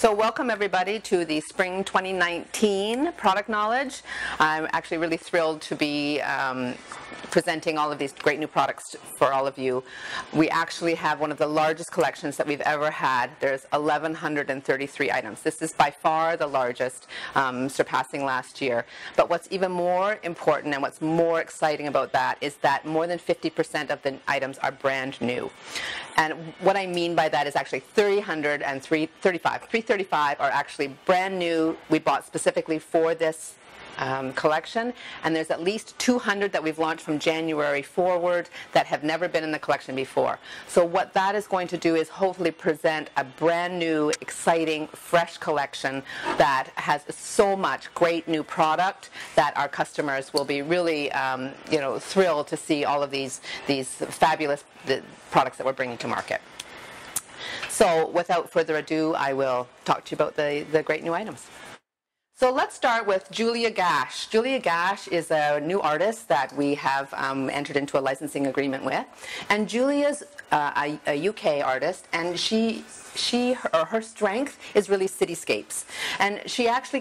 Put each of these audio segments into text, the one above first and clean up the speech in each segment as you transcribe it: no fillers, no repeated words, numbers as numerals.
So welcome everybody to the Spring 2019 Product Knowledge. I'm actually really thrilled to be presenting all of these great new products for all of you. We actually have one of the largest collections that we've ever had. There's 1,133 items. This is by far the largest, surpassing last year. But what's even more important and what's more exciting about that is that more than 50% of the items are brand new. And what I mean by that is actually 335 are actually brand new. We bought specifically for this collection, and there's at least 200 that we've launched from January forward that have never been in the collection before. So what that is going to do is hopefully present a brand new, exciting, fresh collection that has so much great new product that our customers will be really thrilled to see all of these fabulous products that we're bringing to market. So without further ado, I will talk to you about the great new items. So let's start with Julia Gash. Julia Gash is a new artist that we have entered into a licensing agreement with. And Julia's a UK artist, and her strength is really cityscapes. And she actually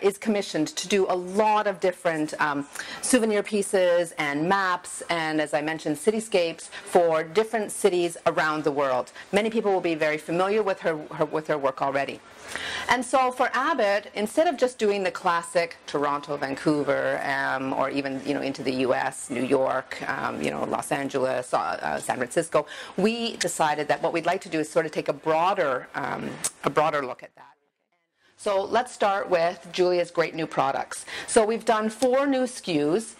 is commissioned to do a lot of different souvenir pieces and maps, and as I mentioned, cityscapes for different cities around the world. Many people will be very familiar with her work already. And so for Abbott, instead of just doing the classic Toronto, Vancouver, or even into the U.S., New York, Los Angeles, San Francisco, we decided that what we'd like to do is sort of take a broader look at that. So let's start with Julia's great new products. So we've done 4 new SKUs.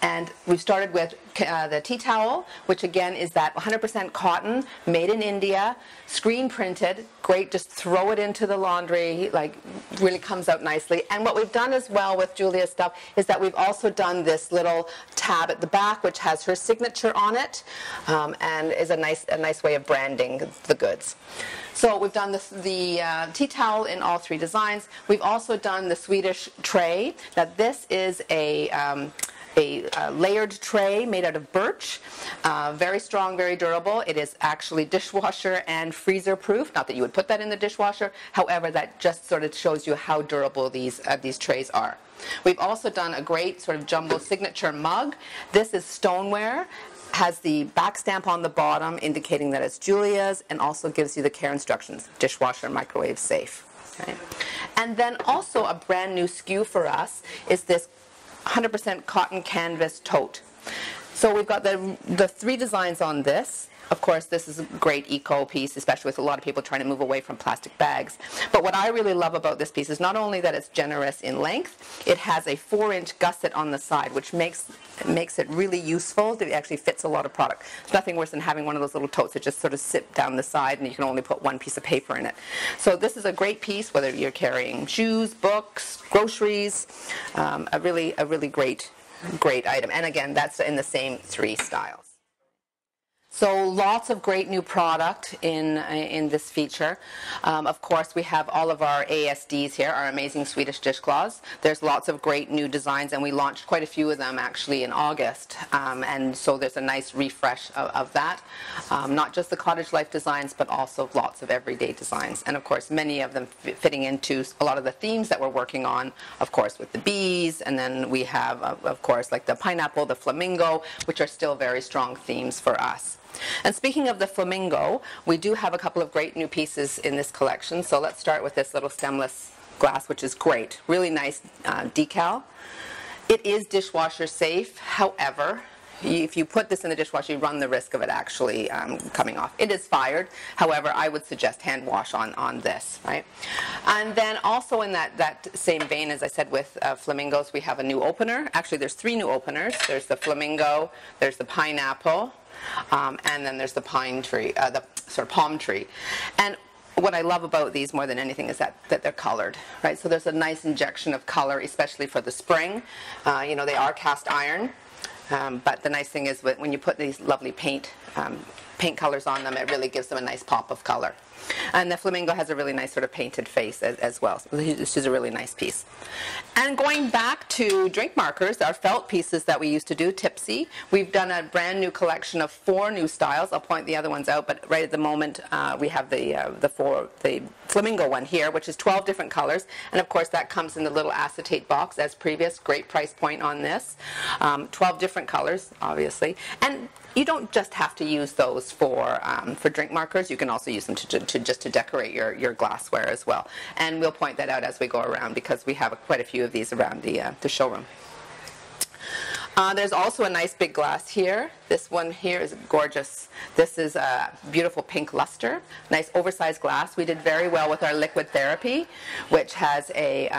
And we've started with the tea towel, which again is that 100% cotton, made in India, screen printed, great, just throw it into the laundry, like really comes out nicely. And what we've done as well with Julia's stuff is that we've also done this little tab at the back, which has her signature on it, and is a nice way of branding the goods. So we've done the tea towel in all 3 designs. We've also done the Swedish tray. Now this is a layered tray made out of birch, very strong, very durable. It is actually dishwasher and freezer proof. Not that you would put that in the dishwasher. However, that just sort of shows you how durable these trays are. We've also done a great sort of jumbo signature mug. This is stoneware. Has the back stamp on the bottom indicating that it's Julia's, and also gives you the care instructions: dishwasher, microwave safe. Okay. And then also a brand new SKU for us is this 100% cotton canvas tote. So we've got the 3 designs on this. Of course, this is a great eco piece, especially with a lot of people trying to move away from plastic bags. But what I really love about this piece is not only that it's generous in length, it has a 4-inch gusset on the side, which makes it really useful. It actually fits a lot of product. It's nothing worse than having one of those little totes that just sort of sit down the side and you can only put one piece of paper in it. So this is a great piece, whether you're carrying shoes, books, groceries, a really great item. And again, that's in the same 3 styles. So lots of great new product in this feature. Of course, we have all of our ASDs here, our amazing Swedish dishcloths. There's lots of great new designs, and we launched quite a few of them actually in August. And so there's a nice refresh of that. Not just the cottage life designs, but also lots of everyday designs. And of course, many of them fitting into a lot of the themes that we're working on, of course, with the bees. And then we have, of course, like the pineapple, the flamingo, which are still very strong themes for us. And speaking of the flamingo, we do have a couple of great new pieces in this collection. So let's start with this little stemless glass, which is great. Really nice decal. It is dishwasher safe. However, if you put this in the dishwasher, you run the risk of it actually coming off. It is fired. However, I would suggest hand wash on this, right? And then also in that same vein, as I said, with flamingos, we have a new opener. Actually, there's 3 new openers. There's the flamingo, there's the pineapple, and then there's the pine tree, the sort of palm tree. And what I love about these more than anything is that they're colored, right? So there's a nice injection of color, especially for the spring. They are cast iron, but the nice thing is when you put these lovely paint colors on them, it really gives them a nice pop of color. And the Flamingo has a really nice sort of painted face as well. So this is a really nice piece. And going back to drink markers, our felt pieces that we used to do, Tipsy, we've done a brand new collection of 4 new styles. I'll point the other ones out, but right at the moment we have the Flamingo one here, which is 12 different colors. And of course that comes in the little acetate box as previous. Great price point on this. 12 different colors, obviously. And you don't just have to use those for drink markers. You can also use them to decorate your glassware as well. And we'll point that out as we go around because we have quite a few of these around the showroom. There's also a nice big glass here. This one here is gorgeous. This is a beautiful pink luster, nice oversized glass. We did very well with our liquid therapy, which has a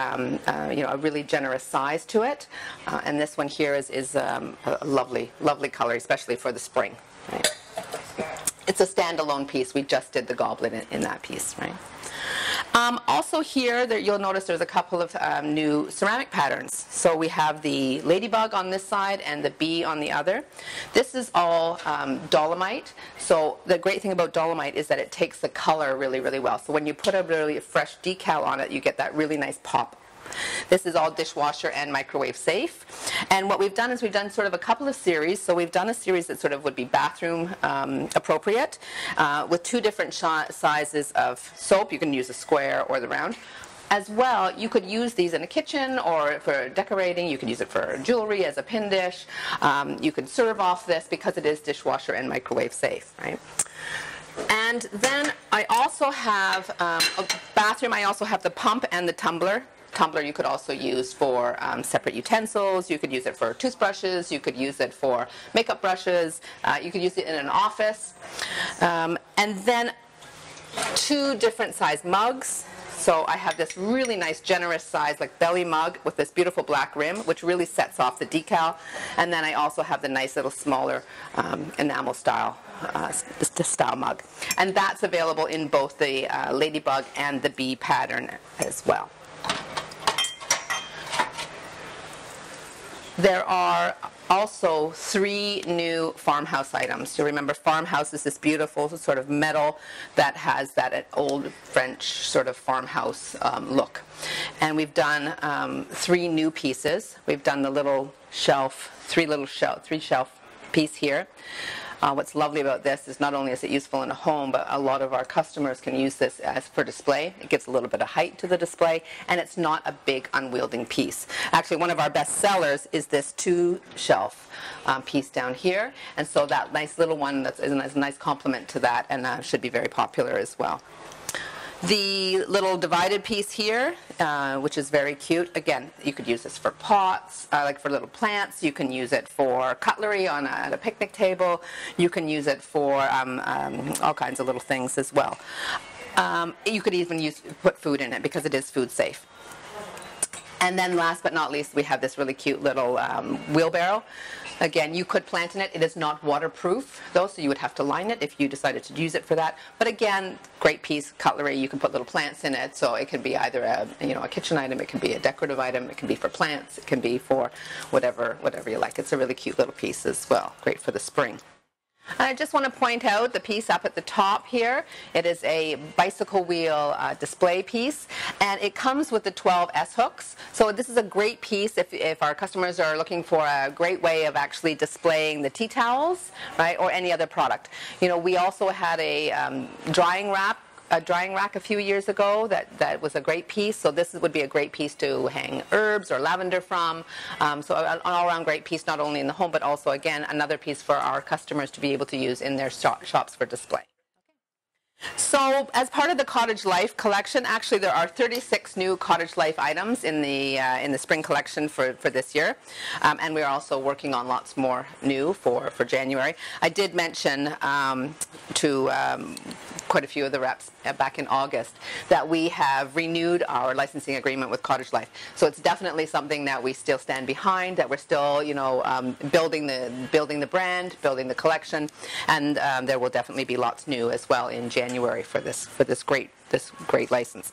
really generous size to it. And this one here is a lovely color, especially for the spring. Right? It's a standalone piece. We just did the goblet in that piece, right? Also here, you'll notice there's a couple of new ceramic patterns. So we have the ladybug on this side and the bee on the other. This is all dolomite. So the great thing about dolomite is that it takes the color really, really well. So when you put a really fresh decal on it, you get that really nice pop. This is all dishwasher and microwave safe. And what we've done is we've done sort of a couple of series. So we've done a series that sort of would be bathroom appropriate with 2 different sizes of soap. You can use the square or the round. As well, you could use these in a kitchen or for decorating. You could use it for jewelry as a pin dish. You could serve off this because it is dishwasher and microwave safe, right? And then I also have a bathroom. I also have the pump and the tumbler. Tumbler you could also use for separate utensils. You could use it for toothbrushes. You could use it for makeup brushes. You could use it in an office. And then 2 different size mugs. So I have this really nice generous size like belly mug with this beautiful black rim, which really sets off the decal. And then I also have the nice little smaller enamel style mug. And that's available in both the ladybug and the bee pattern as well. There are also 3 new Farmhouse items. You'll remember Farmhouse is this beautiful sort of metal that has that old French sort of farmhouse look. And we've done 3 new pieces. We've done the little shelf, 3 shelf piece here. What's lovely about this is not only is it useful in a home, but a lot of our customers can use this as for display. It gives a little bit of height to the display, and it's not a big unwielding piece. Actually, one of our best sellers is this 2-shelf piece down here, and so that nice little one is a nice complement to that, and should be very popular as well. The little divided piece here, which is very cute. Again, you could use this for pots, like for little plants. You can use it for cutlery at a picnic table. You can use it for all kinds of little things as well. You could even put food in it because it is food safe. And then last but not least, we have this really cute little wheelbarrow. Again, you could plant in it. It is not waterproof, though, so you would have to line it if you decided to use it for that. But again, great piece, cutlery. You can put little plants in it, so it can be either a kitchen item, it can be a decorative item, it can be for plants, it can be for whatever you like. It's a really cute little piece as well. Great for the spring. I just want to point out the piece up at the top here. It is a bicycle wheel display piece, and it comes with the 12 S-hooks. So this is a great piece if our customers are looking for a great way of actually displaying the tea towels, right, or any other product. We also had a drying rack a few years ago that was a great piece. So this would be a great piece to hang herbs or lavender from. So an all-around great piece, not only in the home, but also, again, another piece for our customers to be able to use in their shops for display. So as part of the Cottage Life collection, actually there are 36 new Cottage Life items in the spring collection for this year, and we're also working on lots more new for January. I did mention to quite a few of the reps back in August that we have renewed our licensing agreement with Cottage Life. So it's definitely something that we still stand behind, that we're still building the brand, building the collection, and there will definitely be lots new as well in January for this great license.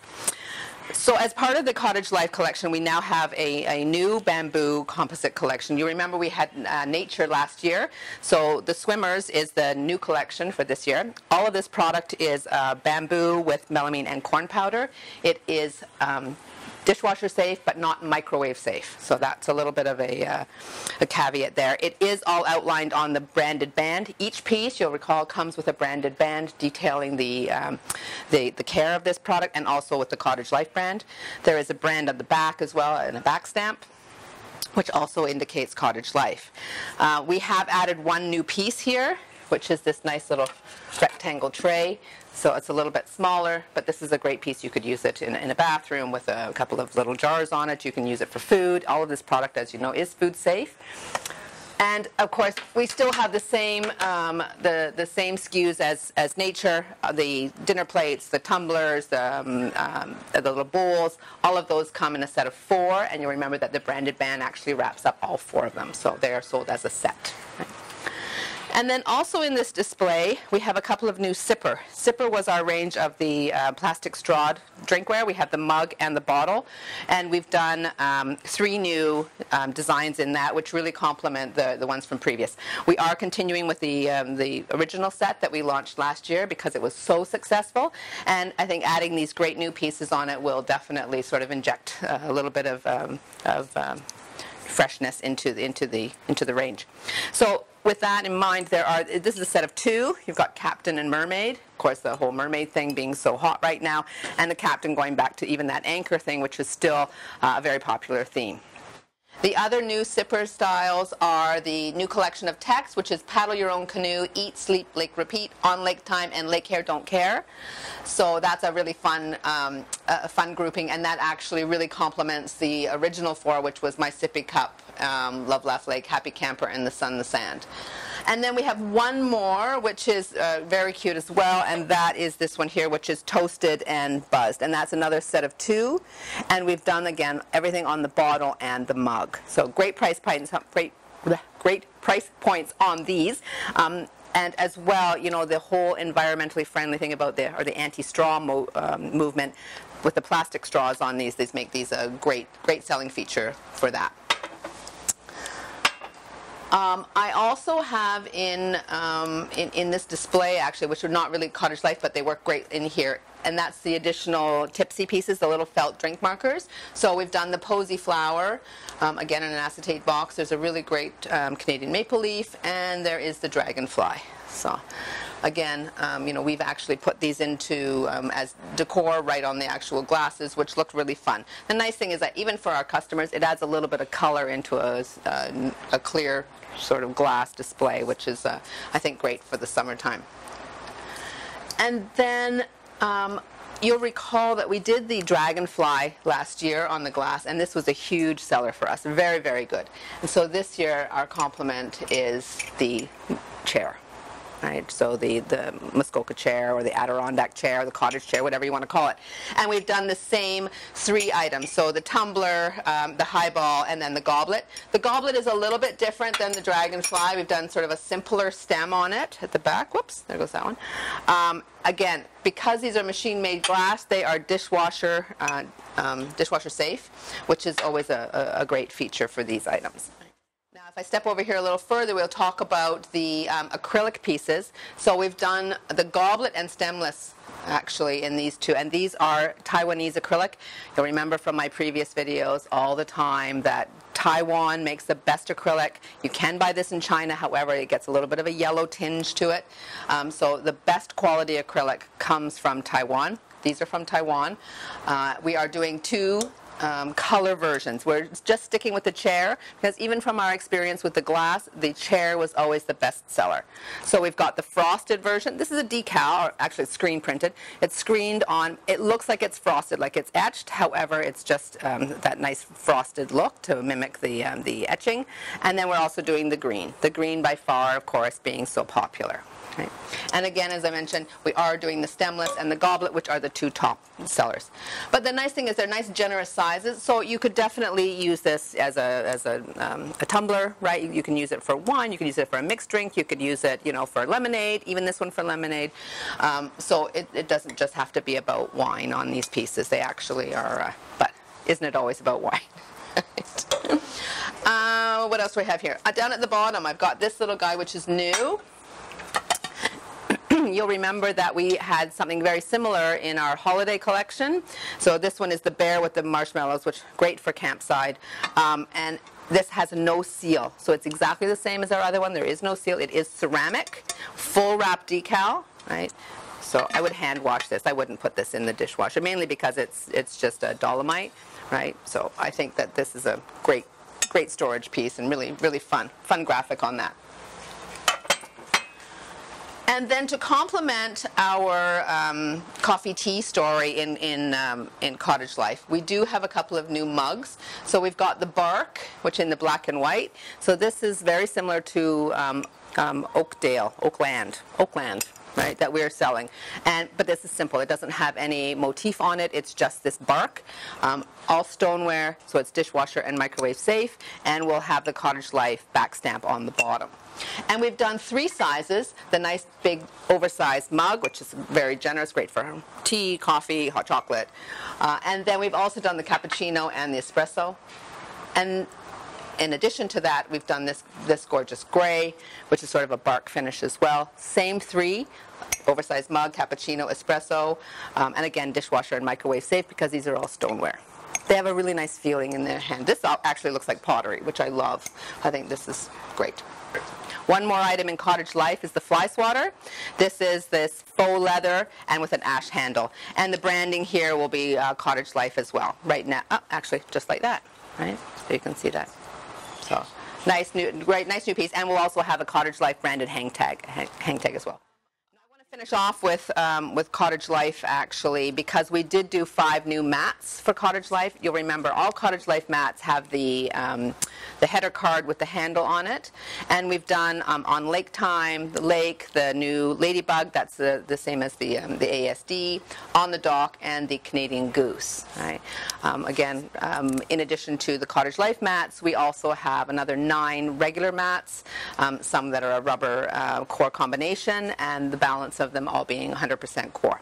So as part of the Cottage Life collection, we now have a new bamboo composite collection. You remember we had Nature last year, so the Swimmers is the new collection for this year. All of this product is bamboo with melamine and corn powder. It is dishwasher safe, but not microwave safe. So that's a little bit of a caveat there. It is all outlined on the branded band. Each piece, you'll recall, comes with a branded band detailing the care of this product, and also with the Cottage Life brand. There is a brand on the back as well, and a back stamp, which also indicates Cottage Life. We have added one new piece here, which is this nice little rectangle tray. So it's a little bit smaller, but this is a great piece. You could use it in a bathroom with a couple of little jars on it. You can use it for food. All of this product, as you know, is food safe. And of course, we still have the same same SKUs as Nature, the dinner plates, the tumblers, the little bowls. All of those come in a set of 4, and you'll remember that the branded band actually wraps up all 4 of them. So they are sold as a set. And then also in this display, we have a couple of new Sipper. Sipper was our range of the plastic strawed drinkware. We have the mug and the bottle. And we've done 3 new designs in that, which really complement the ones from previous. We are continuing with the original set that we launched last year because it was so successful. And I think adding these great new pieces on it will definitely sort of inject a little bit of freshness into the range. So with that in mind, this is a set of 2. You've got Captain and Mermaid. Of course, the whole mermaid thing being so hot right now, and the Captain going back to even that anchor thing, which is still a very popular theme. The other new Sipper styles are the new collection of text, which is Paddle Your Own Canoe, Eat, Sleep, Lake, Repeat, On Lake Time, and Lake Hair Don't Care. So that's a really fun grouping, and that actually really complements the original 4, which was My Sippy Cup, Love Laugh Lake, Happy Camper, and The Sun, the Sand. And then we have one more, which is very cute as well, and that is this one here, which is Toasted and Buzzed. And that's another set of 2. And we've done, again, everything on the bottle and the mug. So great price points on these. And as well, you know, the whole environmentally friendly thing about the anti-straw movement with the plastic straws on these make these a great selling feature for that. I also have in this display, actually, which are not really Cottage Life, but they work great in here, and that's the additional tipsy pieces, the little felt drink markers. So we've done the Posy Flower, again in an acetate box. There's a really great Canadian maple leaf, and there is the Dragonfly. So again, you know, we've actually put these into as decor right on the actual glasses, which look really fun. The nice thing is that even for our customers, it adds a little bit of color into a clear sort of glass display, which is, I think, great for the summertime. And then you'll recall that we did the Dragonfly last year on the glass, and this was a huge seller for us. Very, very good. And so this year, our complement is the chair. Right, so the Muskoka Chair or the Adirondack Chair, the Cottage Chair, whatever you want to call it. And we've done the same 3 items. So the tumbler, the highball, and then the goblet. The goblet is a little bit different than the Dragonfly. We've done sort of a simpler stem on it at the back. Whoops, there goes that one. Again, because these are machine-made glass, they are dishwasher safe, which is always a great feature for these items. Now, if I step over here a little further, we'll talk about the acrylic pieces. So we've done the goblet and stemless, actually, in these 2. And these are Taiwanese acrylic. You'll remember from my previous videos all the time that Taiwan makes the best acrylic. You can buy this in China. However, it gets a little bit of a yellow tinge to it. So the best quality acrylic comes from Taiwan. These are from Taiwan. We are doing 2 color versions. We're just sticking with the chair because even from our experience with the glass, the chair was always the best seller. So we've got the frosted version. This is a decal, or actually it's screen printed. It's screened on. It looks like it's frosted, like it's etched. However, it's just that nice frosted look to mimic the etching. And then we're also doing the green. The green by far, of course, being so popular. Right. And again, as I mentioned, we are doing the stemless and the goblet, which are the two top sellers. But the nice thing is they're nice, generous sizes, so you could definitely use this as a tumbler, right? You can use it for wine, you can use it for a mixed drink, you could use it, you know, for lemonade, even this one for lemonade. So it doesn't just have to be about wine on these pieces. They actually are, but isn't it always about wine? What else do we have here? Down at the bottom, I've got this little guy, which is new. You'll remember that we had something very similar in our holiday collection. So this one is the bear with the marshmallows, which is great for campside. And this has no seal. So it's exactly the same as our other one. There is no seal. It is ceramic, full wrap decal, right? So I would hand wash this. I wouldn't put this in the dishwasher, mainly because it's just a dolomite, right? So I think that this is a great storage piece and really, really fun graphic on that. And then to complement our coffee tea story in Cottage Life, we do have a couple of new mugs. So we've got the bark, which in the black and white. So this is very similar to Oakland, right, that we're selling. But this is simple. It doesn't have any motif on it. It's just this bark. All stoneware, so it's dishwasher and microwave safe. And we'll have the Cottage Life back stamp on the bottom. And we've done 3 sizes. The nice big oversized mug, which is very generous, great for tea, coffee, hot chocolate. And then we've also done the cappuccino and the espresso. And in addition to that, we've done this gorgeous gray, which is sort of a bark finish as well. Same 3, oversized mug, cappuccino, espresso, and again, dishwasher and microwave safe because these are all stoneware. They have a really nice feeling in their hand. This actually looks like pottery, which I love. I think this is great. One more item in Cottage Life is the Flyswatter. This is this faux leather and with an ash handle. And the branding here will be Cottage Life as well. Right now, actually, just like that, right? So you can see that. So nice new piece. And we'll also have a Cottage Life branded hang tag as well. Finish off with Cottage Life actually, because we did do 5 new mats for Cottage Life. You'll remember all Cottage Life mats have the header card with the handle on it, and we've done on Lake Time, the lake, the new Ladybug, that's the same as the ASD, on the dock, and the Canadian Goose. Right? Again, in addition to the Cottage Life mats, we also have another 9 regular mats, some that are a rubber core combination, and the balance of them all being 100% core.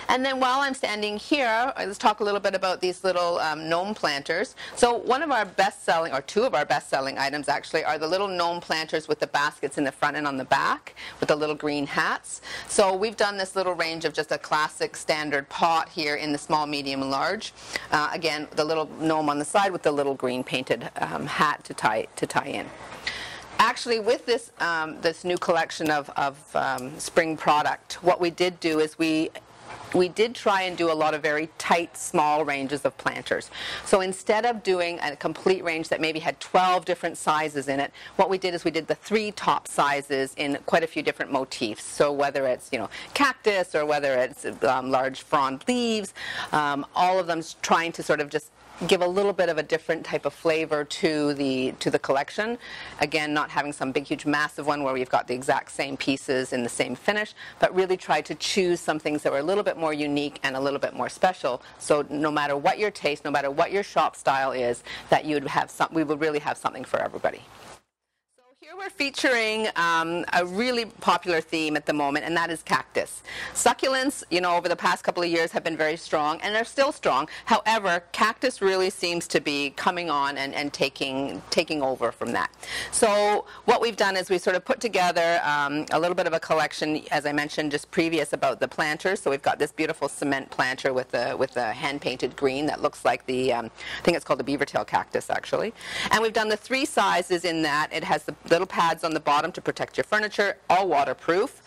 And then while I'm standing here, let's talk a little bit about these little gnome planters. So one of our best-selling, or 2 of our best-selling items actually, are the little gnome planters with the baskets in the front and on the back with the little green hats. So we've done this little range of just a classic standard pot here in the small, medium, and large. Again, the little gnome on the side with the little green painted hat to tie in. Actually, with this this new collection of spring product, what we did do is we did try and do a lot of very tight, small ranges of planters. So instead of doing a complete range that maybe had 12 different sizes in it, what we did is we did the 3 top sizes in quite a few different motifs. So whether it's, you know, cactus or whether it's large frond leaves, all of them trying to sort of just give a little bit of a different type of flavor to the collection. Again, not having some big, huge, massive one where we've got the exact same pieces in the same finish, but really try to choose some things that were a little bit more unique and a little bit more special. So no matter what your taste, no matter what your shop style is, that you'd have we would really have something for everybody. Here we're featuring a really popular theme at the moment, and that is cactus. Succulents, you know, over the past couple of years have been very strong, and they're still strong. However, cactus really seems to be coming on and taking over from that. So what we've done is we sort of put together a little bit of a collection, as I mentioned just previous, about the planters. So we've got this beautiful cement planter with the hand-painted green that looks like the, I think it's called the beaver tail cactus, actually. And we've done the 3 sizes in that. It has the little pads on the bottom to protect your furniture, all waterproof.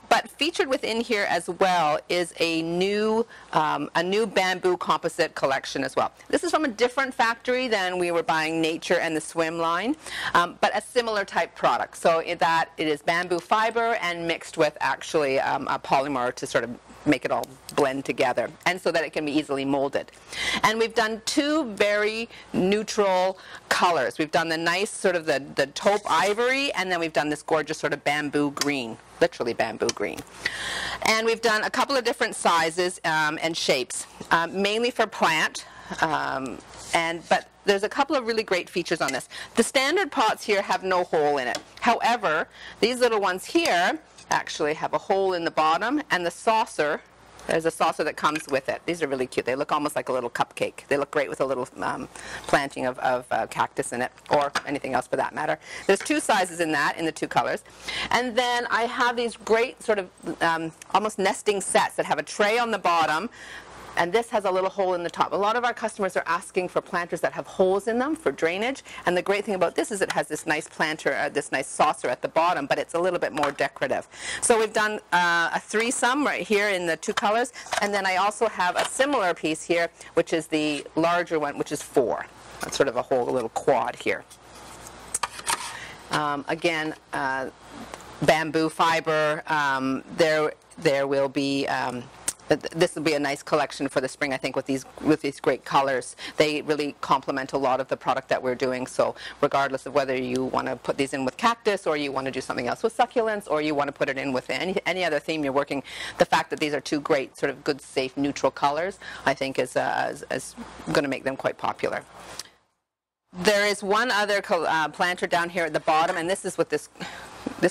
But featured within here as well is a new bamboo composite collection as well. This is from a different factory than we were buying Nature and the Swim line, but a similar type product. So that it is bamboo fiber and mixed with actually a polymer to sort of make it all blend together, and so that it can be easily molded. And we've done two very neutral colors. We've done the nice sort of the taupe ivory, and then we've done this gorgeous sort of bamboo green, literally bamboo green. And we've done a couple of different sizes and shapes, mainly for plant, but there's a couple of really great features on this. The standard pots here have no hole in it. However, these little ones here actually have a hole in the bottom, and the saucer, there's a saucer that comes with it. These are really cute. They look almost like a little cupcake. They look great with a little planting of cactus in it, or anything else for that matter. There's two sizes in that, in the two colors. And then I have these great sort of almost nesting sets that have a tray on the bottom, and this has a little hole in the top. A lot of our customers are asking for planters that have holes in them for drainage, and the great thing about this is it has this nice planter, this nice saucer at the bottom, but it's a little bit more decorative. So we've done a threesome right here in the two colors, and then I also have a similar piece here, which is the larger one, which is 4. That's sort of a whole little quad here. Again, bamboo fiber. There will be this will be a nice collection for the spring, I think, with these great colors. They really complement a lot of the product that we're doing. So regardless of whether you want to put these in with cactus, or you want to do something else with succulents, or you want to put it in with any other theme you're working, the fact that these are two great sort of good, safe, neutral colors, I think is going to make them quite popular. There is one other planter down here at the bottom, and this is what this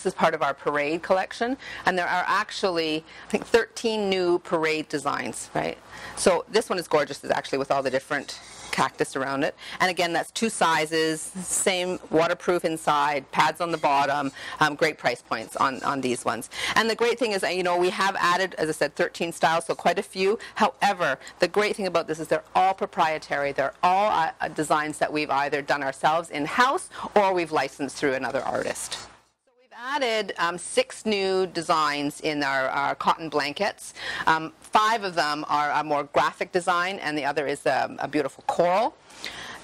is part of our parade collection, and there are actually, I think, 13 new parade designs, right? So this one is gorgeous, it's actually with all the different cactus around it. And again, that's two sizes, same waterproof inside, pads on the bottom, great price points on these ones. And the great thing is, you know, we have added, as I said, 13 styles, so quite a few. However, the great thing about this is they're all proprietary. They're all designs that we've either done ourselves in-house or we've licensed through another artist. Added 6 new designs in our cotton blankets. 5 of them are a more graphic design, and the other is a beautiful coral.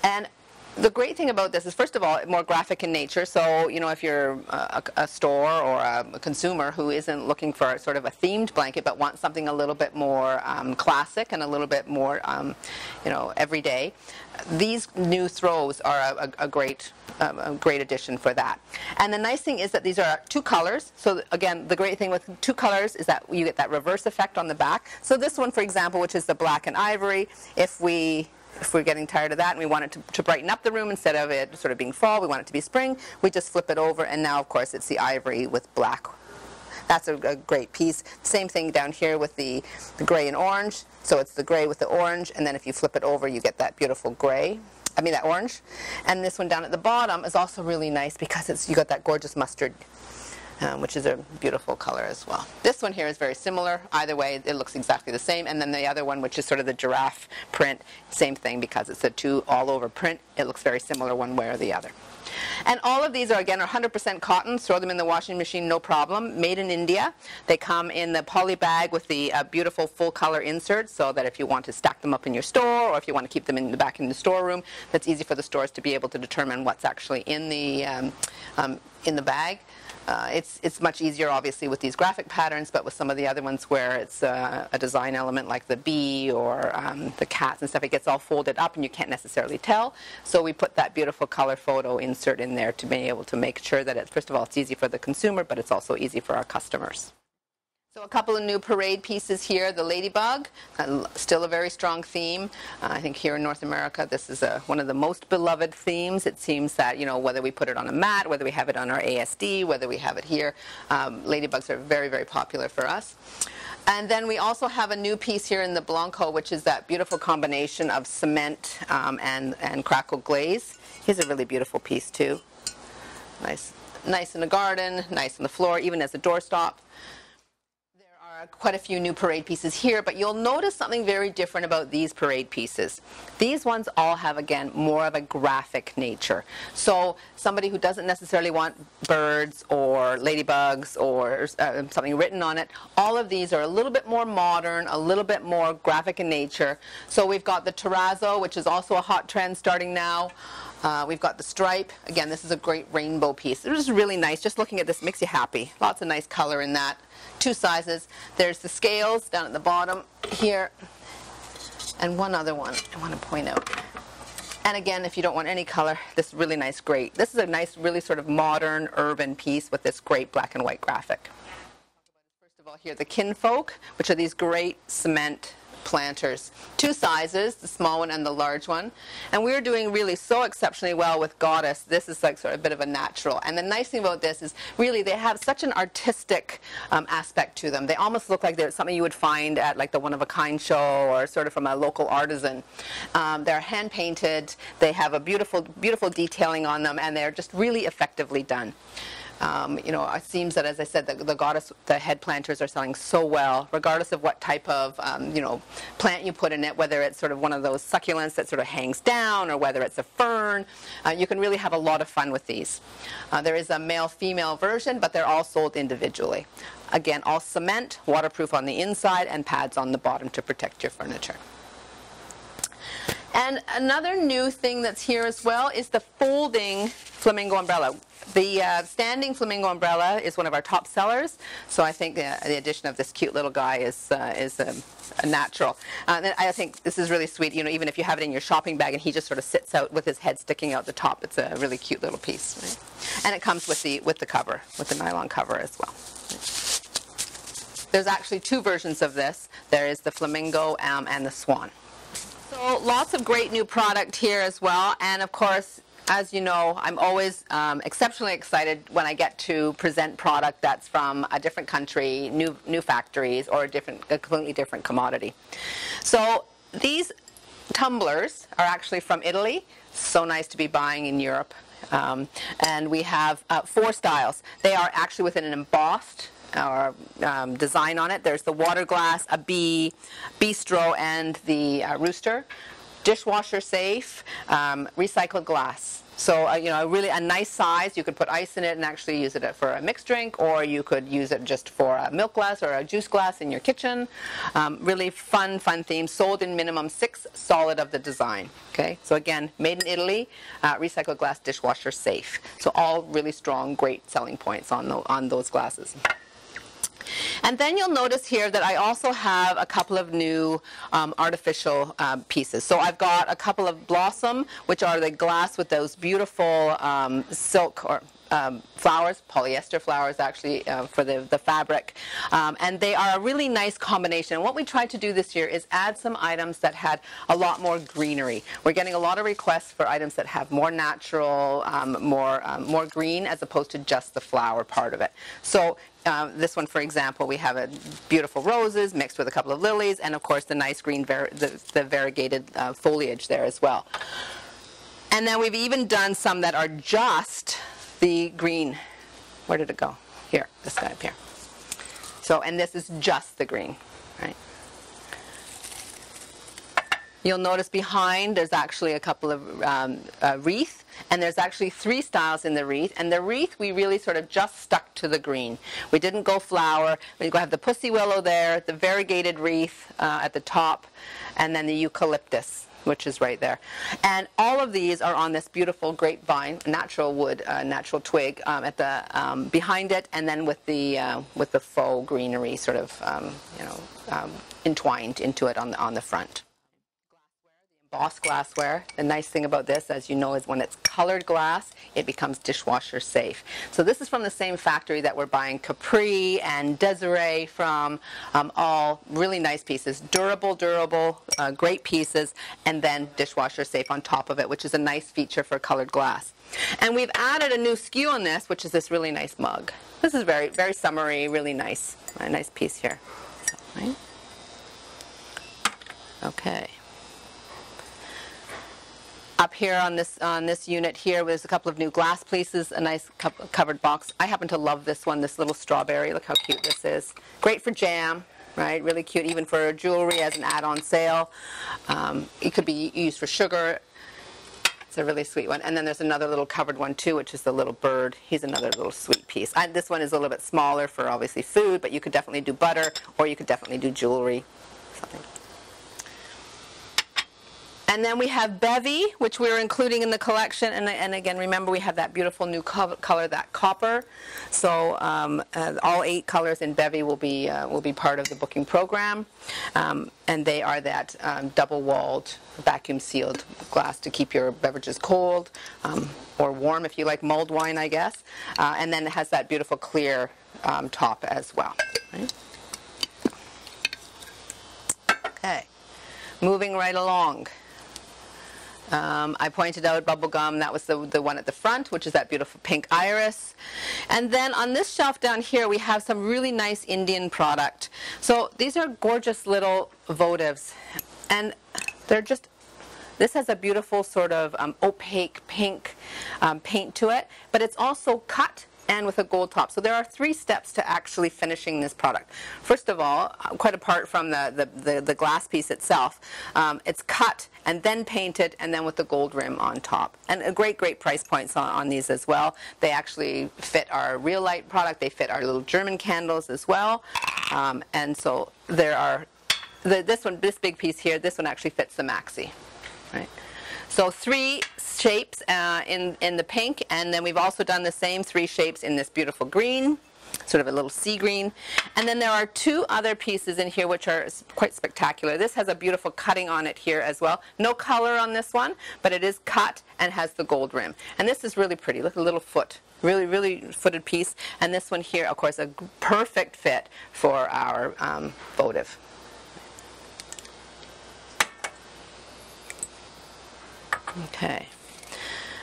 And the great thing about this is, first of all, more graphic in nature. So, you know, if you're a store or a consumer who isn't looking for sort of a themed blanket but wants something a little bit more classic and a little bit more, you know, everyday, these new throws are a great addition for that. And the nice thing is that these are 2 colors. So again, the great thing with 2 colors is that you get that reverse effect on the back. So this one, for example, which is the black and ivory, if we're getting tired of that and we want it to brighten up the room, instead of it sort of being fall, we want it to be spring, we just flip it over, and now of course it's the ivory with black. That's a great piece. Same thing down here with the gray and orange. So it's the gray with the orange, and then if you flip it over, you get that beautiful gray. I mean that orange. And this one down at the bottom is also really nice because you got that gorgeous mustard, which is a beautiful color as well. This one here is very similar. Either way, it looks exactly the same. And then the other one, which is sort of the giraffe print, same thing, because it's a 2 all-over print. It looks very similar one way or the other. And all of these are, again, 100% cotton. Throw them in the washing machine, no problem. Made in India. They come in the poly bag with the beautiful full-color inserts, so that if you want to stack them up in your store, or if you want to keep them in the back in the storeroom, that's easy for the stores to be able to determine what's actually in the bag. It's much easier, obviously, with these graphic patterns, but with some of the other ones where it's a design element like the bee or the cats and stuff, it gets all folded up and you can't necessarily tell. So we put that beautiful color photo insert in there to be able to make sure that first of all, it's easy for the consumer, but it's also easy for our customers. So a couple of new parade pieces here. The ladybug, still a very strong theme. I think here in North America, this is one of the most beloved themes. It seems that, you know, whether we put it on a mat, whether we have it on our ASD, whether we have it here, ladybugs are very, very popular for us. And then we also have a new piece here in the Blanco, which is that beautiful combination of cement and crackled glaze. Here's a really beautiful piece too. Nice in the garden, nice on the floor, even as a doorstop. Quite a few new parade pieces here, but you'll notice something very different about these parade pieces. These ones all have, again, more of a graphic nature. So somebody who doesn't necessarily want birds or ladybugs or something written on it, all of these are a little bit more modern, a little bit more graphic in nature. So we've got the Terrazzo, which is also a hot trend starting now. We've got the stripe. Again, this is a great rainbow piece. It was really nice. Just looking at this makes you happy. Lots of nice color in that. 2 sizes. There's the scales down at the bottom here. And one other one I want to point out. And again, if you don't want any color, this really nice grate. This is a nice, really sort of modern, urban piece with this great black and white graphic. First of all, here the Kinfoke, which are these great cement planters. 2 sizes, the small one and the large one. And we're doing really so exceptionally well with Goddess. This is like sort of a bit of a natural. And the nice thing about this is really they have such an artistic aspect to them. They almost look like they're something you would find at like the one-of-a-kind show or sort of from a local artisan. They're hand painted. They have a beautiful, beautiful detailing on them, and they're just really effectively done. You know, it seems that, as I said, the Goddess, the head planters are selling so well, regardless of what type of, you know, plant you put in it, whether it's sort of one of those succulents that sort of hangs down or whether it's a fern. You can really have a lot of fun with these. There is a male-female version, but they're all sold individually. Again, all cement, waterproof on the inside, and pads on the bottom to protect your furniture. And another new thing that's here as well is the folding flamingo umbrella. The standing flamingo umbrella is one of our top sellers, so I think the addition of this cute little guy is a natural. I think this is really sweet. You know, even if you have it in your shopping bag and he just sort of sits out with his head sticking out the top, it's a really cute little piece. Right? And it comes with the cover, with the nylon cover as well. There's actually 2 versions of this. There is the flamingo and the swan. So lots of great new product here as well, and of course, as you know, I'm always exceptionally excited when I get to present product that's from a different country, new factories, or a completely different commodity. So these tumblers are actually from Italy. So nice to be buying in Europe. And we have 4 styles. They are actually with an embossed or design on it. There's the water glass, a bee, bistro, and the rooster. Dishwasher safe, recycled glass. So you know, really a nice size. You could put ice in it and actually use it for a mixed drink, or you could use it just for a milk glass or a juice glass in your kitchen. Really fun theme. Sold in minimum 6 solid of the design. Okay, so again, made in Italy, recycled glass, dishwasher safe. So all really strong, great selling points on those glasses. And then you'll notice here that I also have a couple of new artificial pieces. So I've got a couple of Blossom, which are the glass with those beautiful silk or flowers, polyester flowers actually for the fabric. And they are a really nice combination. What we tried to do this year is add some items that had a lot more greenery. We're getting a lot of requests for items that have more natural, more green as opposed to just the flower part of it. So this one, for example, we have beautiful roses mixed with a couple of lilies, and of course the nice green, the variegated foliage there as well. And then we've even done some that are just the green. Where did it go? Here, this guy up here. So, and this is just the green, right? You'll notice behind there's actually a couple of wreath, and there's actually 3 styles in the wreath. And the wreath we really sort of just stuck to the green. We didn't go flower. We have the pussy willow there, the variegated wreath at the top, and then the eucalyptus, which is right there. And all of these are on this beautiful grapevine, natural wood, natural twig at the behind it, and then with the faux greenery sort of entwined into it on the front. Embossed glassware. The nice thing about this, as you know, is when it's colored glass, it becomes dishwasher safe. So this is from the same factory that we're buying Capri and Desiree from. All really nice pieces. Durable, great pieces, and then dishwasher safe on top of it, which is a nice feature for colored glass. And we've added a new SKU on this, which is this really nice mug. This is very, very summery, really nice. A nice piece here. So, right? Okay. Up here on this unit here, there's a couple of new glass pieces, a nice covered box. I happen to love this one, this little strawberry. Look how cute this is. Great for jam, right? Really cute, even for jewelry as an add-on sale. It could be used for sugar. It's a really sweet one. And then there's another little covered one too, which is the little bird. He's another little sweet piece. This one is a little bit smaller for obviously food, but you could definitely do butter, or you could definitely do jewelry. Something. And then we have Bevy, which we're including in the collection. And again, remember we have that beautiful new color, that copper. So all 8 colors in Bevy will be part of the booking program. And they are that double-walled, vacuum-sealed glass to keep your beverages cold or warm if you like mulled wine, I guess. And then it has that beautiful clear top as well. Right? Okay, moving right along. I pointed out bubblegum. That was the one at the front, which is that beautiful pink iris. And then on this shelf down here, we have some really nice Indian product. So these are gorgeous little votives. And they're just, this has a beautiful sort of opaque pink paint to it. But it's also cut and with a gold top. So there are 3 steps to actually finishing this product. First of all, quite apart from the glass piece itself, it's cut and then painted and then with the gold rim on top. And a great price points on these as well. They actually fit our Real Light product. They fit our little German candles as well. And so there are, this big piece here, this one actually fits the maxi. Right? So 3 shapes in the pink, and then we've also done the same 3 shapes in this beautiful green, sort of a little sea green. And then there are 2 other pieces in here which are quite spectacular. This has a beautiful cutting on it here as well. No color on this one, but it is cut and has the gold rim. And this is really pretty. Look at the little foot. Really footed piece. And this one here, of course, a perfect fit for our votive. Okay.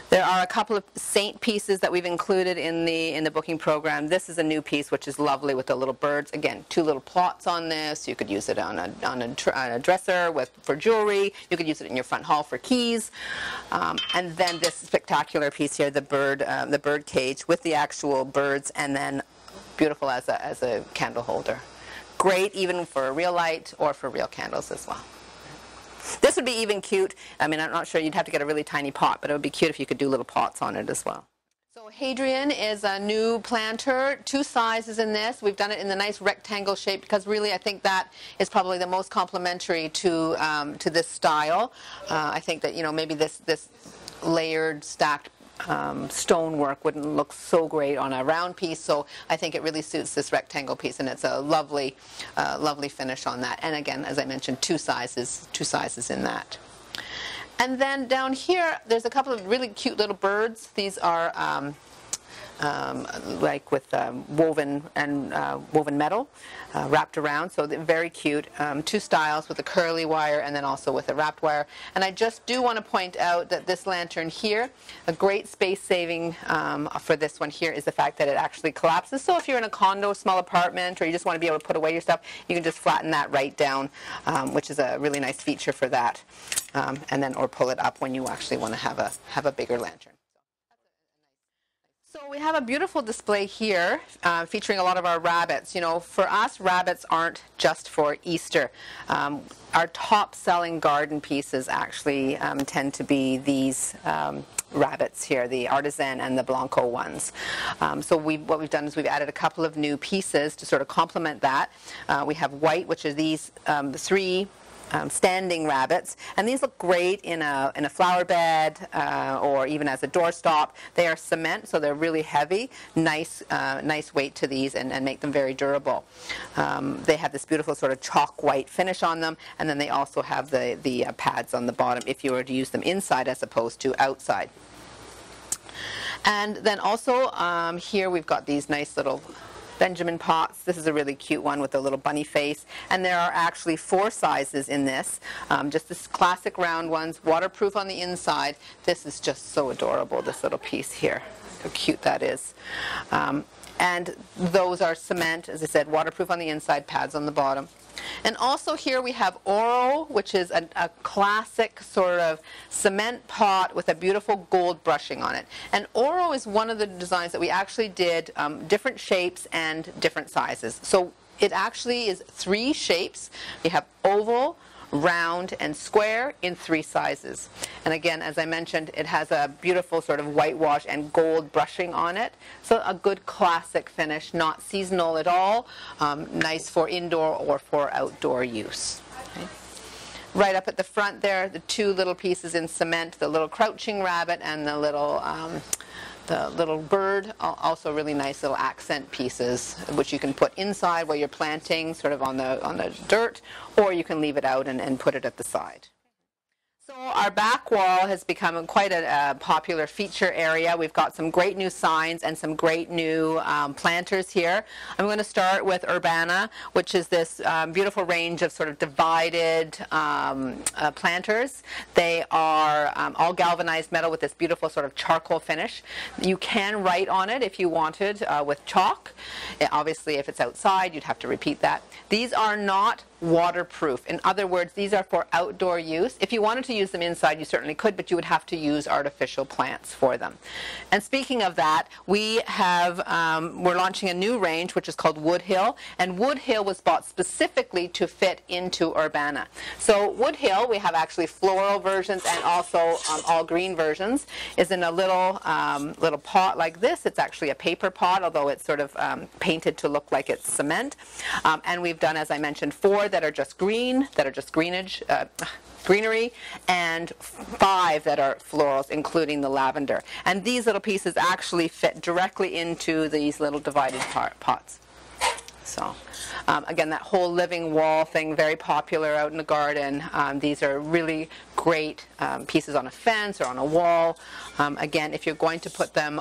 There are a couple of saint pieces that we've included in the booking program. This is a new piece, which is lovely with the little birds. Again, 2 little plots on this. You could use it on a dresser for jewelry. You could use it in your front hall for keys. And then this spectacular piece here, the bird cage with the actual birds, and then beautiful as a candle holder. Great even for Real Light or for real candles as well. This would be even cute. I mean, I'm not sure, you'd have to get a really tiny pot, but it would be cute if you could do little pots on it as well. So Hadrian is a new planter, 2 sizes in this. We've done it in the nice rectangle shape because really I think that is probably the most complementary to this style. I think that, you know, maybe this layered, stacked stonework wouldn't look so great on a round piece, so I think it really suits this rectangle piece, and it's a lovely finish on that. And again, as I mentioned, 2 sizes in that. And then down here, there's a couple of really cute little birds. These are like with woven metal wrapped around, so they're very cute. 2 styles with a curly wire and then also with a wrapped wire. And I just do want to point out that this lantern here, a great space saving for this one here is the fact that it actually collapses. So if you're in a condo, small apartment, or you just want to be able to put away your stuff, you can just flatten that right down, which is a really nice feature for that. And then or pull it up when you actually want to have a bigger lantern. So we have a beautiful display here featuring a lot of our rabbits. You know, for us, rabbits aren't just for Easter. Our top-selling garden pieces actually tend to be these rabbits here, the artisan and the Blanco ones. So what we've done is we've added a couple of new pieces to sort of complement that. We have white, which are these 3 standing rabbits, and these look great in a flower bed or even as a doorstop. They are cement, so they're really heavy. Nice weight to these, and make them very durable. They have this beautiful sort of chalk white finish on them, and then they also have the pads on the bottom if you were to use them inside as opposed to outside. And then also here we've got these nice little Benjamin pots. This is a really cute one with a little bunny face, and there are actually 4 sizes in this. Just this classic round ones, waterproof on the inside. This is just so adorable, this little piece here. How cute that is. And those are cement, as I said, waterproof on the inside, pads on the bottom. And also here we have Oro, which is a classic sort of cement pot with a beautiful gold brushing on it. And Oro is one of the designs that we actually did different shapes and different sizes. So it actually is 3 shapes. We have oval, round, and square in 3 sizes. And again, as I mentioned, it has a beautiful sort of whitewash and gold brushing on it. So a good classic finish, not seasonal at all, nice for indoor or for outdoor use. Okay. right up at the front there, the two little pieces in cement, the little crouching rabbit and the little bird, also really nice little accent pieces, which you can put inside while you're planting, sort of on the dirt, or you can leave it out and put it at the side. So our back wall has become quite a popular feature area. We've got some great new signs and some great new planters here. I'm going to start with Urbana, which is this beautiful range of sort of divided planters. They are all galvanized metal with this beautiful sort of charcoal finish. You can write on it if you wanted with chalk. Obviously, if it's outside, you'd have to repeat that. These are not waterproof. In other words, these are for outdoor use. If you wanted to use them inside, you certainly could, but you would have to use artificial plants for them. And speaking of that, we're launching a new range which is called Woodhill, and Woodhill was bought specifically to fit into Urbana. So Woodhill, we have actually floral versions and also all green versions, is in a little pot like this. It's actually a paper pot, although it's sort of painted to look like it's cement. And we've done, as I mentioned, 4 that are just green, that are just greenery, and 5 that are florals, including the lavender. And these little pieces actually fit directly into these little divided pots. So, again, that whole living wall thing, very popular out in the garden. These are really great pieces on a fence or on a wall. Again, if you're going to put them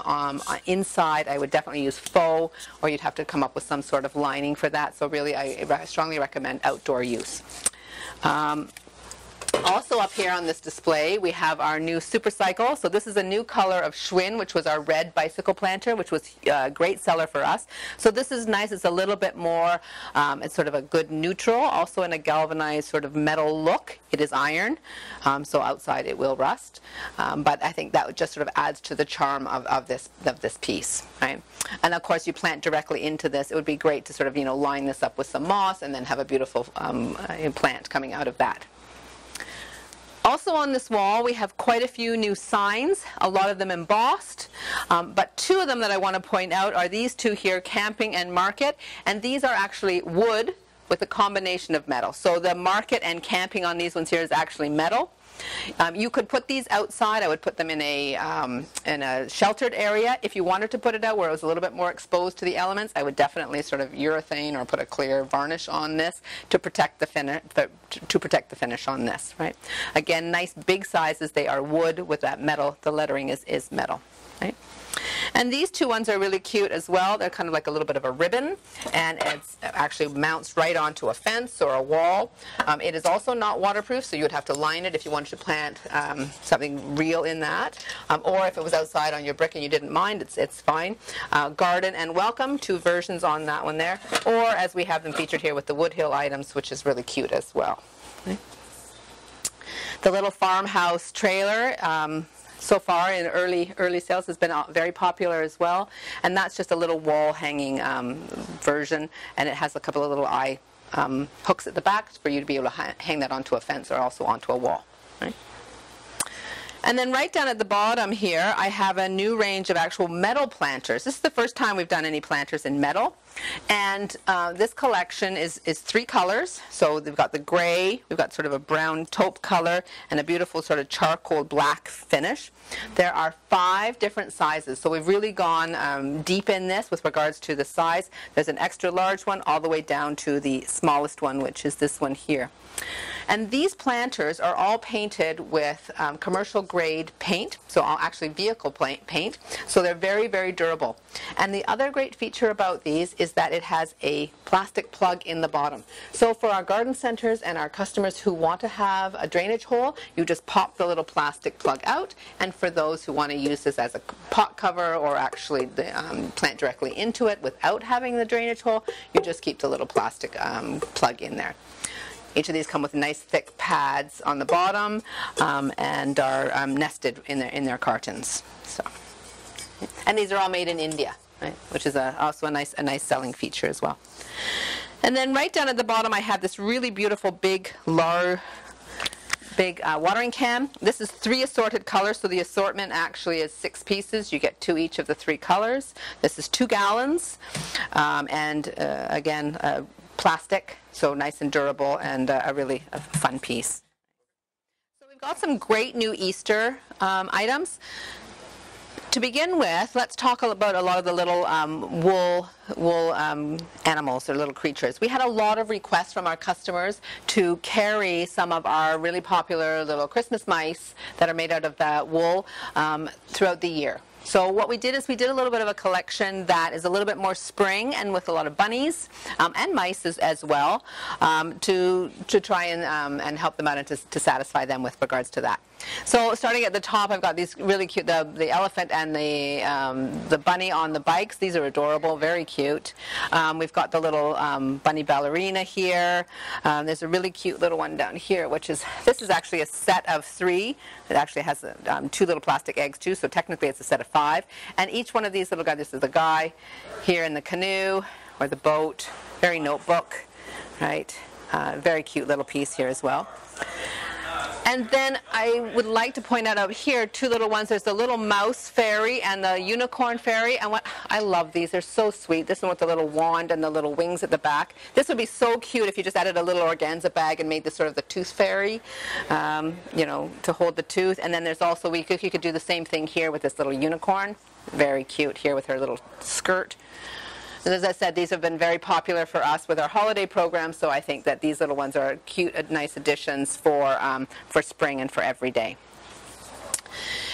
inside, I would definitely use faux, or you'd have to come up with some sort of lining for that. So really, I strongly recommend outdoor use. Also up here on this display, we have our new Super Cycle. So this is a new color of Schwinn, which was our red bicycle planter, which was a great seller for us. So this is nice. It's a little bit more, it's sort of a good neutral, also in a galvanized sort of metal look. It is iron, so outside it will rust. But I think that just sort of adds to the charm of this piece, right? And of course, you plant directly into this. It would be great to sort of, line this up with some moss and then have a beautiful plant coming out of that. Also on this wall, we have quite a few new signs, a lot of them embossed, but 2 of them that I want to point out are these 2 here, Camping and Market, and these are actually wood with a combination of metal. So the Market and Camping on these ones here is actually metal. You could put these outside. I would put them in a sheltered area. If you wanted to put it out where it was a little bit more exposed to the elements, I would definitely sort of urethane or put a clear varnish on this to protect the finish on this. Right. Again, nice big sizes. They are wood with that metal. The lettering is metal. Right. And these 2 ones are really cute as well. They're kind of like a little bit of a ribbon, and it actually mounts right onto a fence or a wall. It is also not waterproof, so you would have to line it if you wanted to plant something real in that. Or if it was outside on your brick and you didn't mind, it's fine. Garden and Welcome, 2 versions on that one there. Or as we have them featured here with the Woodhill items, which is really cute as well. Okay. The little farmhouse trailer, so far in early sales has been very popular as well, and that's just a little wall hanging version, and it has a couple of little eye hooks at the back for you to be able to hang that onto a fence or also onto a wall. Right? And then right down at the bottom here, I have a new range of actual metal planters. This is the first time we've done any planters in metal. And this collection is 3 colors. So they've got the gray, we've got sort of a brown taupe color, and a beautiful sort of charcoal black finish. There are 5 different sizes. So we've really gone deep in this with regards to the size. There's an extra large one all the way down to the smallest one, which is this one here. And these planters are all painted with commercial grade paint, so all actually vehicle paint, so they're very, very durable. And the other great feature about these is that it has a plastic plug in the bottom. So for our garden centers and our customers who want to have a drainage hole, you just pop the little plastic plug out, and for those who want to use this as a pot cover or actually plant directly into it without having the drainage hole, you just keep the little plastic plug in there. Each of these come with nice thick pads on the bottom and are nested in their cartons. So, and these are all made in India, right? Which is also a nice selling feature as well. And then right down at the bottom, I have this really beautiful big watering can. This is 3 assorted colors, so the assortment actually is 6 pieces. You get 2 each of the 3 colors. This is 2 gallons, and again, plastic, so nice and durable, and a really fun piece. We've got some great new Easter items. To begin with, let's talk about a lot of the little wool animals or little creatures. We had a lot of requests from our customers to carry some of our really popular little Christmas mice that are made out of that wool throughout the year. So what we did is we did a little bit of a collection that is a little bit more spring and with a lot of bunnies and mice as well to try and help them out and to satisfy them with regards to that. So starting at the top, I've got these really cute, the elephant and the bunny on the bikes. These are adorable, very cute. We've got the little bunny ballerina here. There's a really cute little one down here, this is actually a set of 3. It actually has 2 little plastic eggs too, so technically it's a set of 5. And each one of these little guys, this is the guy here in the canoe or the boat, very notebook, right? Very cute little piece here as well. And then I would like to point out here 2 little ones. There's the little mouse fairy and the unicorn fairy. And I love these. They're so sweet. This one with the little wand and the little wings at the back. This would be so cute if you just added a little organza bag and made this sort of the tooth fairy, you know, to hold the tooth. And then there's also, you could do the same thing here with this little unicorn. Very cute here with her little skirt. And as I said, these have been very popular for us with our holiday program, so I think that these little ones are cute, nice additions for spring and for every day.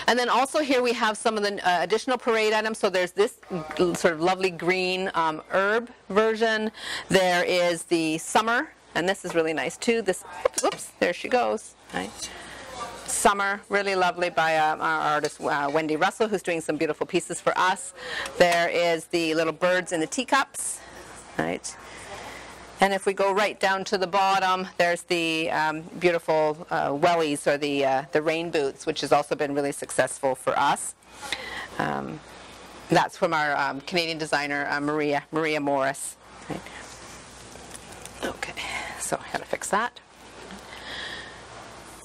And then also here we have some of the additional parade items. So there's this sort of lovely green herb version. There is the summer, and this is really nice too. This, oops, there she goes. Right. Summer, really lovely by our artist Wendy Russell, who's doing some beautiful pieces for us. There is the little birds in the teacups, right? And if we go right down to the bottom, there's the beautiful wellies or the rain boots, which has also been really successful for us. That's from our Canadian designer Maria Morris. Right? Okay, so I gotta fix that.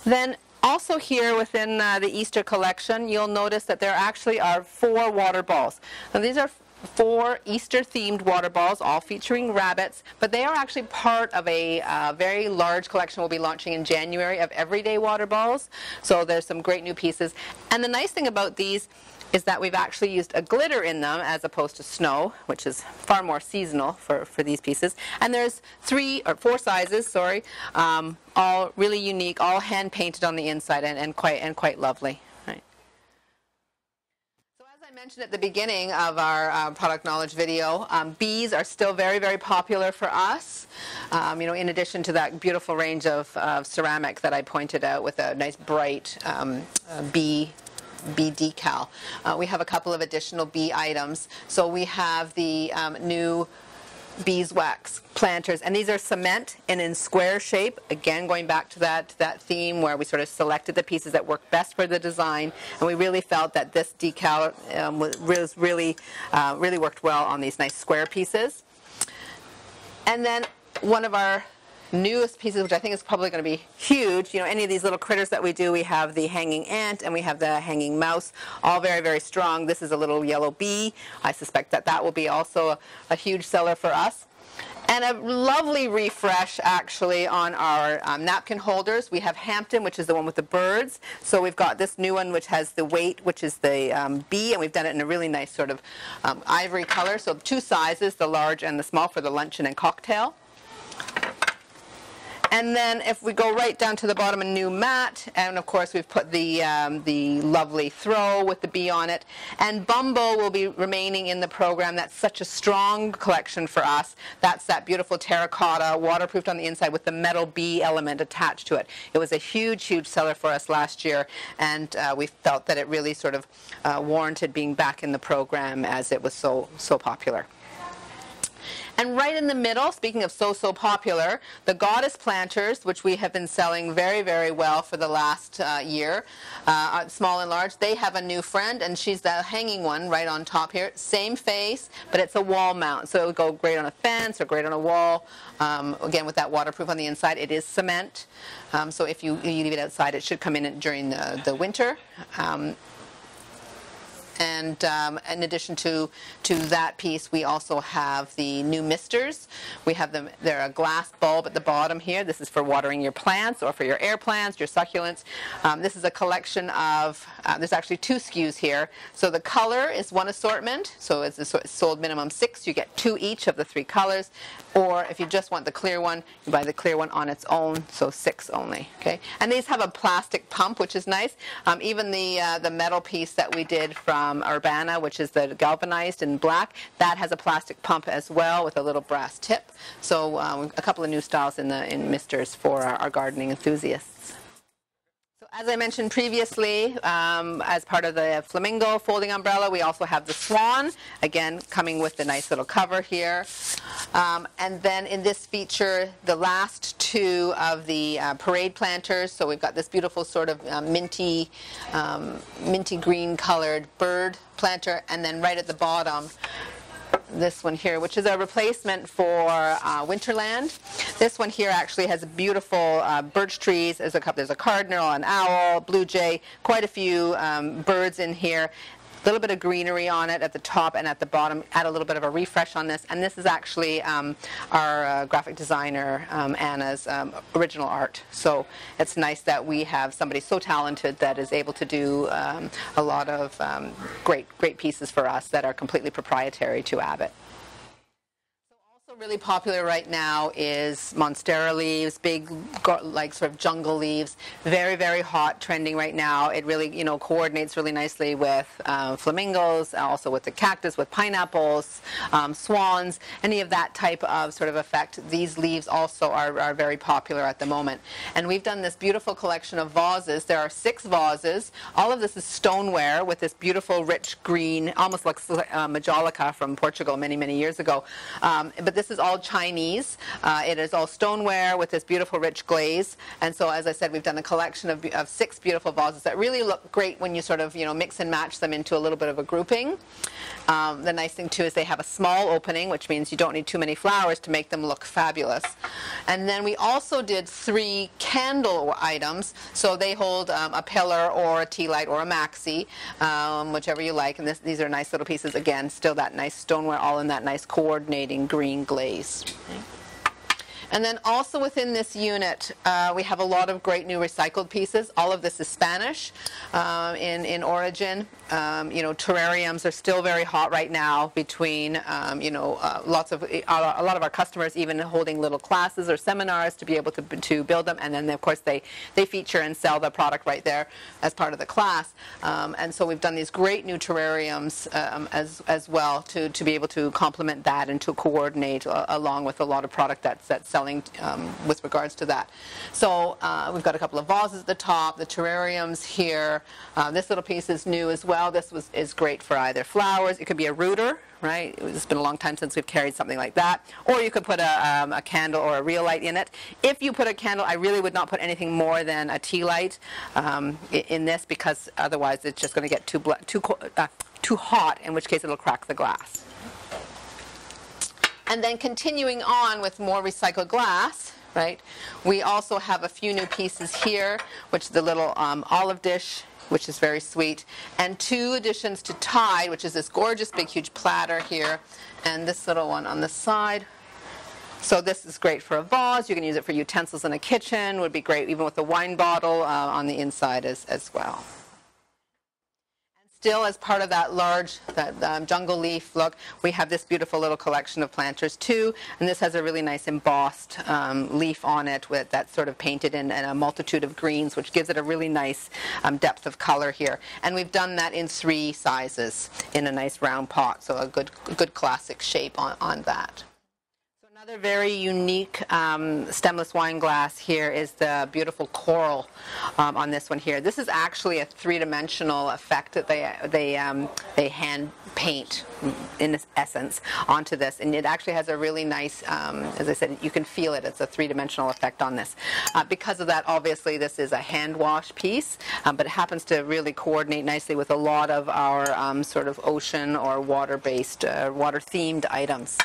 Then also here within the Easter collection, you'll notice that there actually are 4 water balls. Now these are 4 Easter-themed water balls, all featuring rabbits, but they are actually part of a very large collection we'll be launching in January of everyday water balls. So there's some great new pieces. And the nice thing about these is that we've actually used a glitter in them as opposed to snow, which is far more seasonal for these pieces. And there's 4 sizes, sorry, all really unique, all hand painted on the inside and quite lovely. Right. So as I mentioned at the beginning of our product knowledge video, bees are still very, very popular for us. You know, in addition to that beautiful range of ceramic that I pointed out with a nice bright bee decal. We have a couple of additional bee items. So we have the new Beeswax Planters, and these are cement and in square shape. Again, going back to that theme where we sort of selected the pieces that work best for the design, and we really felt that this decal really worked well on these nice square pieces. And then one of our newest pieces, which I think is probably going to be huge, you know, any of these little critters that we do, we have the hanging ant and we have the hanging mouse, all very, very strong. This is a little yellow bee. I suspect that will be also a huge seller for us. And a lovely refresh, actually, on our napkin holders. We have Hampton, which is the one with the birds. So we've got this new one, which has the weight, which is the bee, and we've done it in a really nice sort of ivory color. So 2 sizes, the large and the small, for the luncheon and cocktail. And then if we go right down to the bottom, a new mat, and of course we've put the lovely throw with the bee on it. And Bumbo will be remaining in the program. That's such a strong collection for us. That's that beautiful terracotta, waterproofed on the inside with the metal bee element attached to it. It was a huge, huge seller for us last year, and we felt that it really sort of warranted being back in the program as it was so popular. And right in the middle, speaking of so popular, the Goddess Planters, which we have been selling very, very well for the last year, small and large, they have a new friend, and she's the hanging one right on top here. Same face, but it's a wall mount, so it would go great on a fence or great on a wall. Again, with that waterproof on the inside, it is cement, so if you leave it outside, it should come in during the winter. And in addition to that piece, we also have the new misters. We have them, they're a glass bulb at the bottom here. This is for watering your plants or for your air plants, your succulents. This is a collection of, there's actually 2 SKUs here. So the color is one assortment. So it's sold minimum 6. You get 2 each of the 3 colors. Or if you just want the clear one, you buy the clear one on its own, so 6 only. Okay, and these have a plastic pump, which is nice. Even the metal piece that we did from Urbana, which is the galvanized in black, that has a plastic pump as well with a little brass tip. So a couple of new styles in misters for our gardening enthusiasts. So as I mentioned previously, as part of the Flamingo folding umbrella, we also have the Swan, again coming with the nice little cover here. And then in this feature, the last 2 of the parade planters. So we've got this beautiful sort of minty green colored bird planter, and then right at the bottom, this one here, which is a replacement for Winterland. This one here actually has beautiful birch trees. There's a cardinal, an owl, blue jay, quite a few birds in here. A little bit of greenery on it at the top and at the bottom. Add a little bit of a refresh on this. And this is actually our graphic designer, Anna's original art. So it's nice that we have somebody so talented that is able to do a lot of great pieces for us that are completely proprietary to Abbott. Really popular right now is Monstera Leaves, big like sort of jungle leaves. Very, very hot, trending right now. It really, coordinates really nicely with flamingos, also with the cactus, with pineapples, swans, any of that type of sort of effect. These leaves also are very popular at the moment. And we've done this beautiful collection of vases. There are 6 vases. All of this is stoneware with this beautiful rich green, almost like Majolica from Portugal many, many years ago. But this is all Chinese. It is all stoneware with this beautiful rich glaze. And so, as I said, we've done a collection of 6 beautiful vases that really look great when you sort of, mix and match them into a little bit of a grouping. The nice thing, too, is they have a small opening, which means you don't need too many flowers to make them look fabulous. And then we also did 3 candle items. So they hold a pillar or a tea light or a maxi, whichever you like. And these are nice little pieces. Again, still that nice stoneware, all in that nice coordinating green glaze. And then also within this unit, we have a lot of great new recycled pieces. All of this is Spanish in origin. Terrariums are still very hot right now between, a lot of our customers even holding little classes or seminars to be able to build them. And then, of course, they feature and sell the product right there as part of the class. And so we've done these great new terrariums as well to be able to complement that and to coordinate along with a lot of product that's selling with regards to that. So we've got a couple of vases at the top, the terrariums here. This little piece is new as well. This is great for either flowers. It could be a rooter, right? It's been a long time since we've carried something like that. Or you could put a candle or a real light in it. If you put a candle, I really would not put anything more than a tea light in this, because otherwise it's just going to get too hot, in which case it'll crack the glass. And then continuing on with more recycled glass, right, we also have a few new pieces here, which is the little olive dish, which is very sweet, and 2 additions to Tide, which is this gorgeous big huge platter here, and this little one on the side. So this is great for a vase. You can use it for utensils in a kitchen. Would be great even with a wine bottle on the inside as well. Still, as part of that large jungle leaf look, we have this beautiful little collection of planters too, and this has a really nice embossed leaf on it with that sort of painted in a multitude of greens, which gives it a really nice depth of color here. And we've done that in 3 sizes in a nice round pot, so a good classic shape on that. Another very unique stemless wine glass here is the beautiful coral on this one here. This is actually a 3-dimensional effect that they hand paint, in essence, onto this. And it actually has a really nice, as I said, you can feel it. It's a 3-dimensional effect on this. Because of that, obviously, this is a hand wash piece, but it happens to really coordinate nicely with a lot of our sort of ocean or water-based, water-themed items.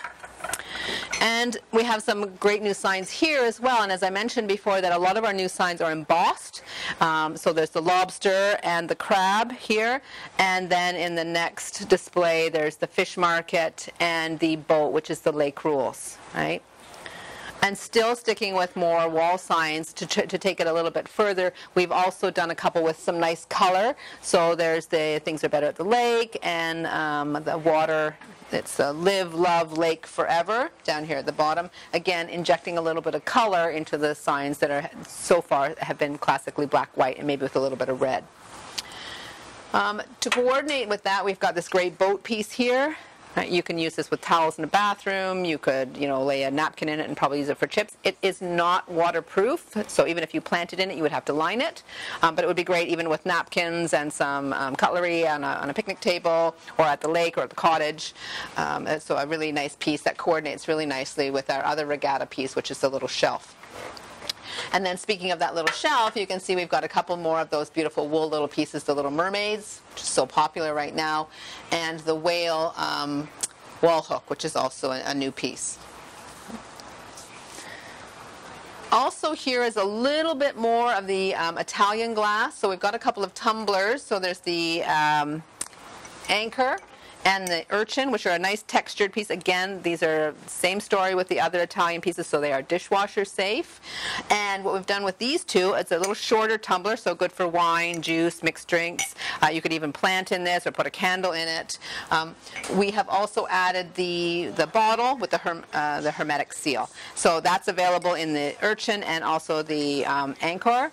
And we have some great new signs here as well. And as I mentioned before, that a lot of our new signs are embossed. So there's the lobster and the crab here. And then in the next display, there's the fish market and the boat, which is the lake rules, right? And still sticking with more wall signs to take it a little bit further, we've also done a couple with some nice color. So there's the things are better at the lake, and the water, it's live, love, lake forever down here at the bottom. Again, injecting a little bit of color into the signs that are so far have been classically black, white, and maybe with a little bit of red. To coordinate with that, we've got this great boat piece here. You can use this with towels in the bathroom. You could, lay a napkin in it and probably use it for chips. It is not waterproof, so even if you planted in it, you would have to line it. But it would be great even with napkins and some cutlery on a picnic table or at the lake or at the cottage. So a really nice piece that coordinates really nicely with our other regatta piece, which is the little shelf. And then speaking of that little shelf, you can see we've got a couple more of those beautiful wool little pieces, the little mermaids, which is so popular right now, and the whale wall hook, which is also a new piece. Also here is a little bit more of the Italian glass. So we've got a couple of tumblers. So there's the anchor and the urchin, which are a nice textured piece. Again, these are same story with the other Italian pieces, so they are dishwasher safe. And what we've done with these two, it's a little shorter tumbler, so good for wine, juice, mixed drinks. You could even plant in this or put a candle in it. We have also added the bottle with the hermetic seal. So that's available in the urchin and also the anchor.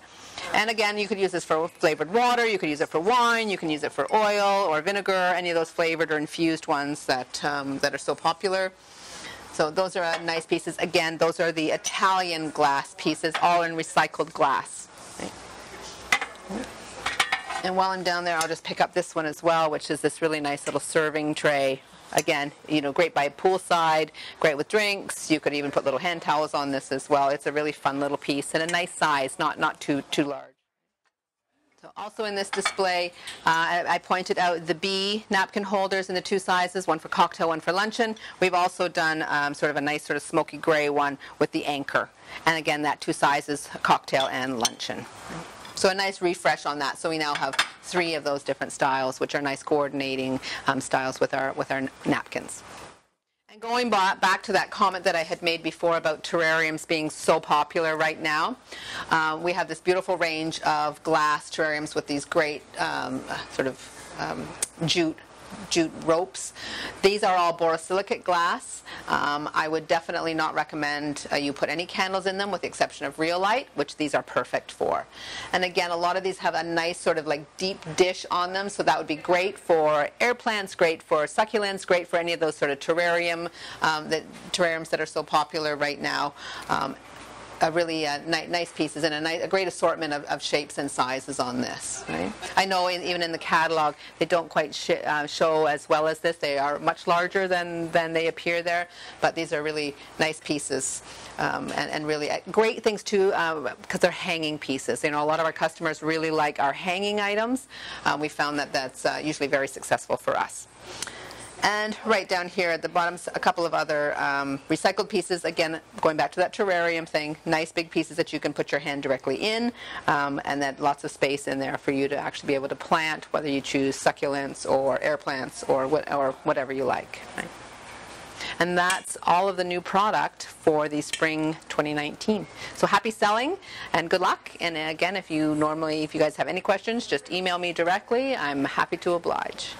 And again, you could use this for flavored water, you could use it for wine, you can use it for oil or vinegar, any of those flavored or infused ones that are so popular. So those are nice pieces. Again, those are the Italian glass pieces, all in recycled glass. Right. And while I'm down there, I'll just pick up this one as well, which is this really nice little serving tray. Again, great by poolside, great with drinks. You could even put little hand towels on this as well. It's a really fun little piece and a nice size, not too large. So also in this display, I pointed out the bee napkin holders in the two sizes, one for cocktail, one for luncheon. We've also done sort of a nice sort of smoky gray one with the anchor. And again, that two sizes, cocktail and luncheon. So a nice refresh on that. So we now have 3 of those different styles, which are nice coordinating styles with our napkins. And going back to that comment that I had made before about terrariums being so popular right now, we have this beautiful range of glass terrariums with these great sort of jute ropes. These are all borosilicate glass. I would definitely not recommend you put any candles in them with the exception of real light, which these are perfect for. And again, a lot of these have a nice sort of like deep dish on them, so that would be great for air plants, great for succulents, great for any of those sort of terrariums that are so popular right now. Really nice pieces and a great assortment of shapes and sizes on this. Right? I know even in the catalog they don't quite show as well as this. They are much larger than they appear there, but these are really nice pieces and really great things too because they're hanging pieces. A lot of our customers really like our hanging items. We found that that's usually very successful for us. And right down here at the bottom, a couple of other recycled pieces. Again, going back to that terrarium thing, nice big pieces that you can put your hand directly in, and then lots of space in there for you to actually be able to plant, whether you choose succulents or air plants or whatever you like. Right? And that's all of the new product for the spring 2019. So happy selling and good luck. And again, if you guys have any questions, just email me directly. I'm happy to oblige.